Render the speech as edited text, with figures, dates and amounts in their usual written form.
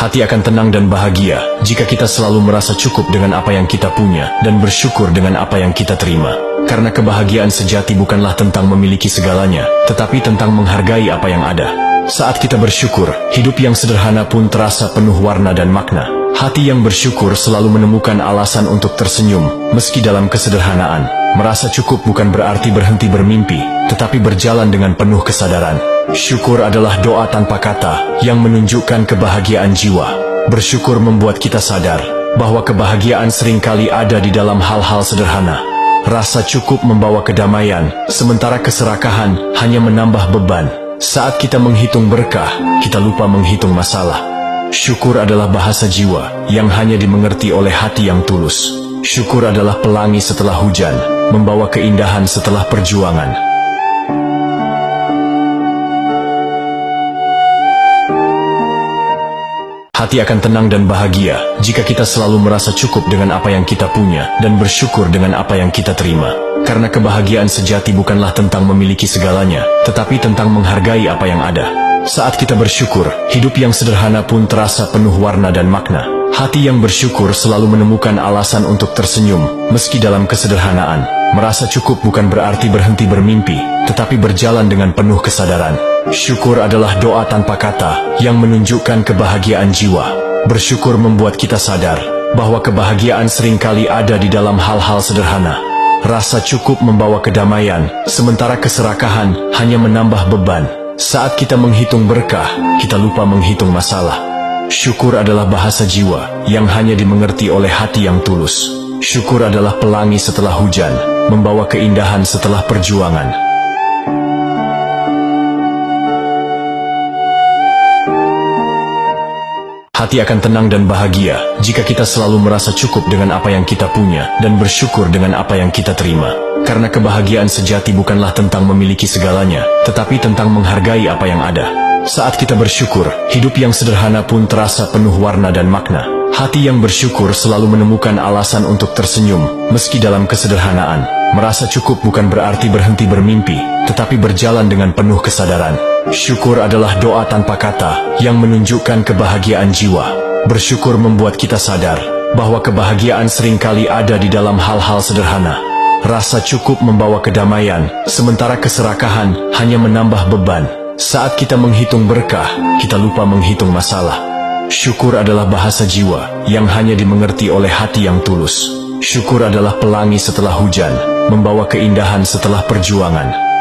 Hati akan tenang dan bahagia jika kita selalu merasa cukup dengan apa yang kita punya dan bersyukur dengan apa yang kita terima. Karena kebahagiaan sejati bukanlah tentang memiliki segalanya, tetapi tentang menghargai apa yang ada. Saat kita bersyukur, hidup yang sederhana pun terasa penuh warna dan makna. Hati yang bersyukur selalu menemukan alasan untuk tersenyum, meski dalam kesederhanaan. Merasa cukup bukan berarti berhenti bermimpi, tetapi berjalan dengan penuh kesadaran. Syukur adalah doa tanpa kata yang menunjukkan kebahagiaan jiwa. Bersyukur membuat kita sadar bahwa kebahagiaan seringkali ada di dalam hal-hal sederhana. Rasa cukup membawa kedamaian, sementara keserakahan hanya menambah beban. Saat kita menghitung berkah, kita lupa menghitung masalah. Syukur adalah bahasa jiwa yang hanya dimengerti oleh hati yang tulus. Syukur adalah pelangi setelah hujan, membawa keindahan setelah perjuangan. Hati akan tenang dan bahagia jika kita selalu merasa cukup dengan apa yang kita punya dan bersyukur dengan apa yang kita terima. Karena kebahagiaan sejati bukanlah tentang memiliki segalanya, tetapi tentang menghargai apa yang ada. Saat kita bersyukur, hidup yang sederhana pun terasa penuh warna dan makna. Hati yang bersyukur selalu menemukan alasan untuk tersenyum, meski dalam kesederhanaan. Merasa cukup bukan berarti berhenti bermimpi, tetapi berjalan dengan penuh kesadaran. Syukur adalah doa tanpa kata yang menunjukkan kebahagiaan jiwa. Bersyukur membuat kita sadar bahwa kebahagiaan seringkali ada di dalam hal-hal sederhana. Rasa cukup membawa kedamaian, sementara keserakahan hanya menambah beban. Saat kita menghitung berkah, kita lupa menghitung masalah. Syukur adalah bahasa jiwa yang hanya dimengerti oleh hati yang tulus. Syukur adalah pelangi setelah hujan, membawa keindahan setelah perjuangan. Hati akan tenang dan bahagia jika kita selalu merasa cukup dengan apa yang kita punya dan bersyukur dengan apa yang kita terima. Karena kebahagiaan sejati bukanlah tentang memiliki segalanya, tetapi tentang menghargai apa yang ada. Saat kita bersyukur, hidup yang sederhana pun terasa penuh warna dan makna. Hati yang bersyukur selalu menemukan alasan untuk tersenyum, meski dalam kesederhanaan. Merasa cukup bukan berarti berhenti bermimpi, tetapi berjalan dengan penuh kesadaran. Syukur adalah doa tanpa kata yang menunjukkan kebahagiaan jiwa. Bersyukur membuat kita sadar bahwa kebahagiaan seringkali ada di dalam hal-hal sederhana. Rasa cukup membawa kedamaian, sementara keserakahan hanya menambah beban. Saat kita menghitung berkah, kita lupa menghitung masalah. Syukur adalah bahasa jiwa yang hanya dimengerti oleh hati yang tulus. Syukur adalah pelangi setelah hujan, membawa keindahan setelah perjuangan.